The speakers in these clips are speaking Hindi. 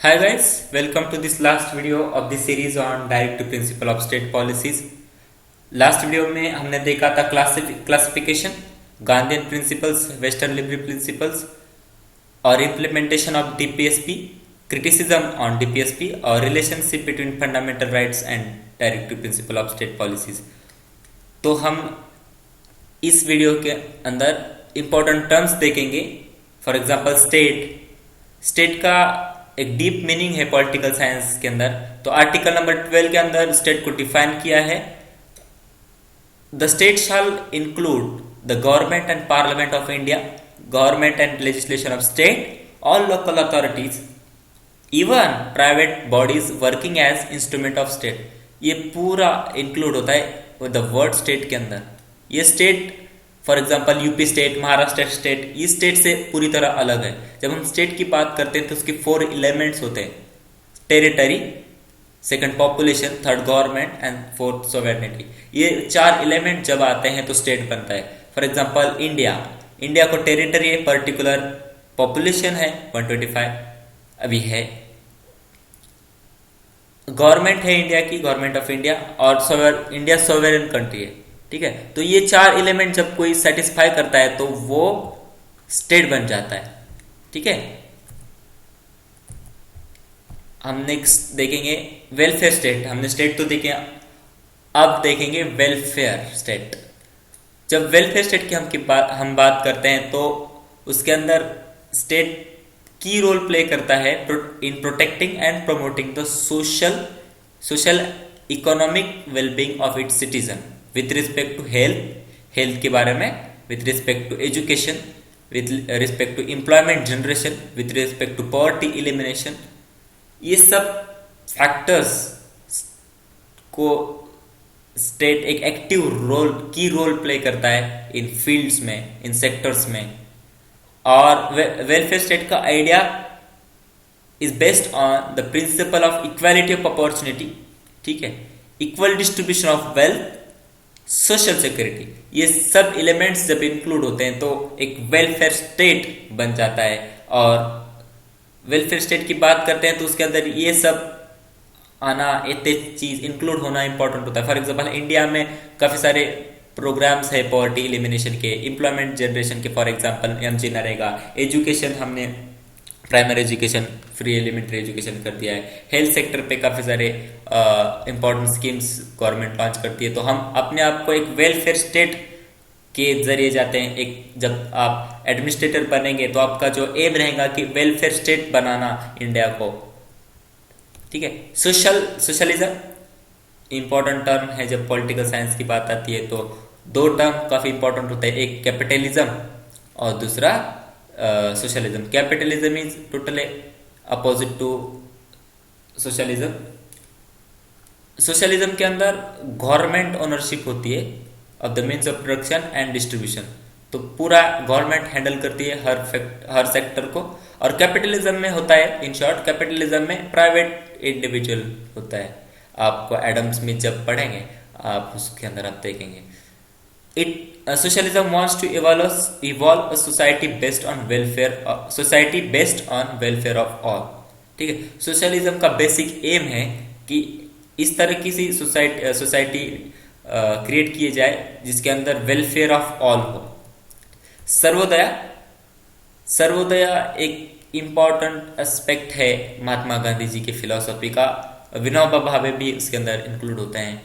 Hi guys, welcome to this last video of this series on direct to principle of state policies. Last video में हमने देखा था classification, Gandhian principles, western liberal principles और implementation of DPSP, criticism on DPSP और relationship between fundamental rights and directive principle of state policies. तो हम इस वीडियो के अंदर इंपॉर्टेंट टर्म्स देखेंगे। फॉर एग्जांपल स्टेट का एक डीप मीनिंग है पॉलिटिकल साइंस के अंदर। तो आर्टिकल नंबर 12 के अंदर स्टेट को डिफाइन किया है। The state shall include the government and parliament of India, government and legislation of state, all local authorities, even private bodies working as instrument of state. ये पूरा इंक्लूड होता है द वर्ड स्टेट के अंदर। ये state for example UP state, Maharashtra state, ये स्टेट से पूरी तरह अलग है। जब हम स्टेट की बात करते हैं तो उसके 4 एलिमेंट्स होते हैं: territory, second population, third government and fourth sovereignty. ये 4 एलिमेंट जब आते हैं तो स्टेट बनता है। फॉर एग्जाम्पल इंडिया को टेरिटरी है, पर्टिकुलर पॉपुलेशन है 125 अभी है, गवर्नमेंट है इंडिया की, गवर्नमेंट ऑफ इंडिया, और इंडिया सोवेरेन कंट्री है। ठीक है, तो ये 4 एलिमेंट जब कोई सेटिस्फाई करता है तो वो स्टेट बन जाता है। ठीक है, हम नेक्स्ट देखेंगे वेलफेयर स्टेट। हमने स्टेट तो देखे, अब देखेंगे वेलफेयर स्टेट। जब वेलफेयर स्टेट की हम बात करते हैं तो उसके अंदर स्टेट की रोल प्ले करता है in protecting and promoting the social economic wellbeing of its citizen with respect to health के बारे में, with respect to education, with respect to employment generation, with respect to poverty elimination. ये सब फैक्टर्स को स्टेट एक एक्टिव रोल प्ले करता है इन फील्ड्स में, इन सेक्टर्स में। और वेलफेयर स्टेट का idea is based on the principle of equality of opportunity. ठीक है, equal distribution of wealth, social security. ये सब एलिमेंट्स जब इंक्लूड होते हैं तो एक वेलफेयर स्टेट बन जाता है। और वेलफेयर स्टेट की बात करते हैं तो उसके अंदर ये सब आना, इतने चीज इंक्लूड होना इंपॉर्टेंट होता है। फॉर एग्जांपल इंडिया में काफी सारे प्रोग्राम्स है पॉवर्टी एलिमिनेशन के, एम्प्लॉयमेंट जनरेशन के, for example MG NREGA, education हमने primary education, free elementary education कर दिया है। हेल्थ सेक्टर पे काफी सारे इंपॉर्टेंट स्कीम्स गवर्नमेंट लॉन्च करती है। तो हम अपने आप को एक वेलफेयर स्टेट के जरिए जाते हैं। एक जब आप एडमिनिस्ट्रेटर बनेंगे तो आपका जो एम रहेगा कि वेलफेयर स्टेट बनाना इंडिया को। ठीक है, सोशलिज्म इंपॉर्टेंट टर्म है जब पॉलिटिकल साइंस की बात आती है। तो 2 टर्म काफी इंपॉर्टेंट होते हैं, एक कैपिटलिज्म और दूसरा socialism. Capitalism is totally opposite to socialism. Socialism के अंदर गवर्नमेंट ओनरशिप होती है of the means of production and distribution. तो पूरा गवर्नमेंट हैंडल करती है हर सेक्टर को। और कैपिटलिज्म में होता है, इन शॉर्ट कैपिटलिज्म में प्राइवेट इंडिविजुअल होता है। आपको एडम स्मिथ जब पढ़ेंगे आप उसके अंदर आप देखेंगे। Socialism wants to evolve a society based on welfare of all। ठीक है, सोशलिज्म का बेसिक एम है कि इस तरह की सी सोसाइटी क्रिएट किए जाए जिसके अंदर वेलफेयर ऑफ ऑल हो। सर्वोदया एक इंपॉर्टेंट एस्पेक्ट है महात्मा गांधी जी की फिलॉसफी का। विनोबा भावे भी उसके अंदर इंक्लूड होते हैं।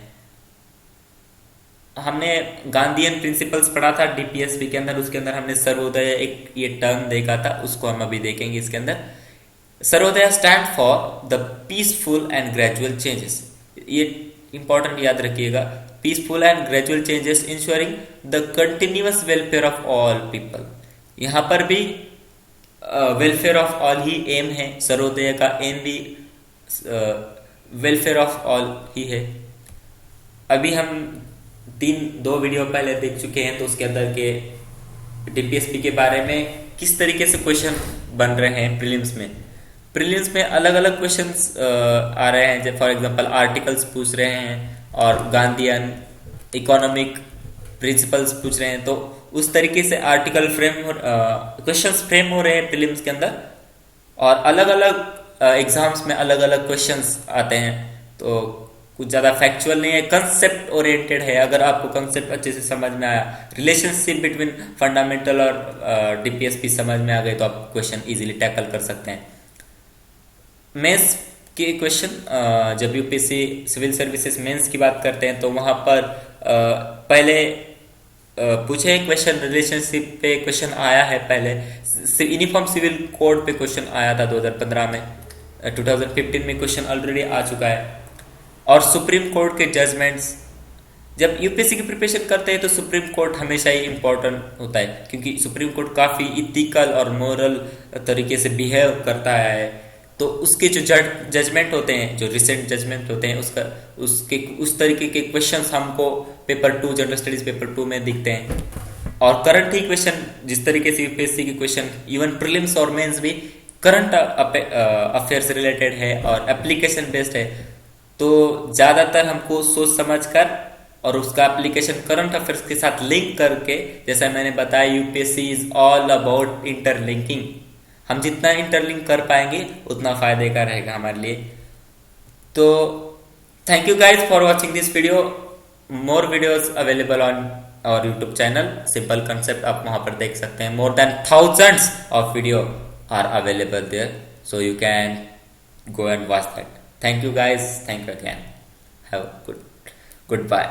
हमने गांधीयन प्रिंसिपल्स पढ़ा था डीपीएसपी के अंदर, उसके अंदर हमने सर्वोदय एक ये टर्म देखा था, उसको हम अभी देखेंगे इसके अंदर। Sarvodaya stand for the peaceful and gradual changes. ये इंपॉर्टेंट याद रखिएगा, peaceful and gradual changes ensuring the continuous welfare of all people. यहाँ पर भी वेलफेयर ऑफ ऑल ही एम है, सर्वोदय का एम भी वेलफेयर ऑफ ऑल ही है। अभी हम 2 वीडियो पहले देख चुके हैं तो उसके अंदर के डीपीएसपी के बारे में किस तरीके से क्वेश्चन बन रहे हैं प्रीलिम्स में अलग अलग क्वेश्चंस आ रहे हैं। जैसे फॉर एग्जांपल आर्टिकल्स पूछ रहे हैं और गांधीयन इकोनॉमिक प्रिंसिपल्स पूछ रहे हैं। तो उस तरीके से आर्टिकल क्वेश्चंस फ्रेम हो रहे हैं प्रीलिम्स के अंदर। और अलग अलग एग्जाम्स में अलग अलग क्वेश्चंस आते हैं, तो कुछ ज़्यादा फैक्चुअल नहीं है, कंसेप्ट ओरिएंटेड है। अगर आपको कंसेप्ट अच्छे से समझ में आया, रिलेशनशिप बिटवीन फंडामेंटल और डीपीएसपी समझ में आ गए, तो आप क्वेश्चन इजीली टैकल कर सकते हैं। मेंस के क्वेश्चन, जब यूपीएससी सिविल सर्विसेज मेंस की बात करते हैं तो वहाँ पर पहले पूछे क्वेश्चन, रिलेशनशिप पे क्वेश्चन आया है पहले, यूनिफॉर्म सिविल कोड पे क्वेश्चन आया था 2015 में, 2015 में क्वेश्चन ऑलरेडी आ चुका है। और सुप्रीम कोर्ट के जजमेंट्स, जब यूपीएससी की प्रिपरेशन करते हैं तो सुप्रीम कोर्ट हमेशा ही इम्पोर्टेंट होता है, क्योंकि सुप्रीम कोर्ट काफ़ी इथिकल और मोरल तरीके से बिहेव करता है। तो उसके जो जजमेंट होते हैं, जो रिसेंट जजमेंट होते हैं, उस तरीके के क्वेश्चंस हमको पेपर 2, जनरल स्टडीज पेपर 2 में दिखते हैं। और करंट ही क्वेश्चन, जिस तरीके से यूपीएससी के क्वेश्चन इवन प्रीलिम्स और मेंस भी करंट अफेयर से रिलेटेड है और एप्लीकेशन बेस्ड है, तो ज़्यादातर हमको सोच समझ कर और उसका एप्लीकेशन करंट अफेयर्स के साथ लिंक करके, जैसा मैंने बताया, UPSC is all about interlinking. हम जितना इंटरलिंक कर पाएंगे उतना फायदे का रहेगा हमारे लिए। तो thank you guys for watching this video. More videos available on our YouTube channel simple concept, आप वहां पर देख सकते हैं। More than thousands of video are available there, so you can go and watch that. Thank you guys. Thank you again. Have a goodbye.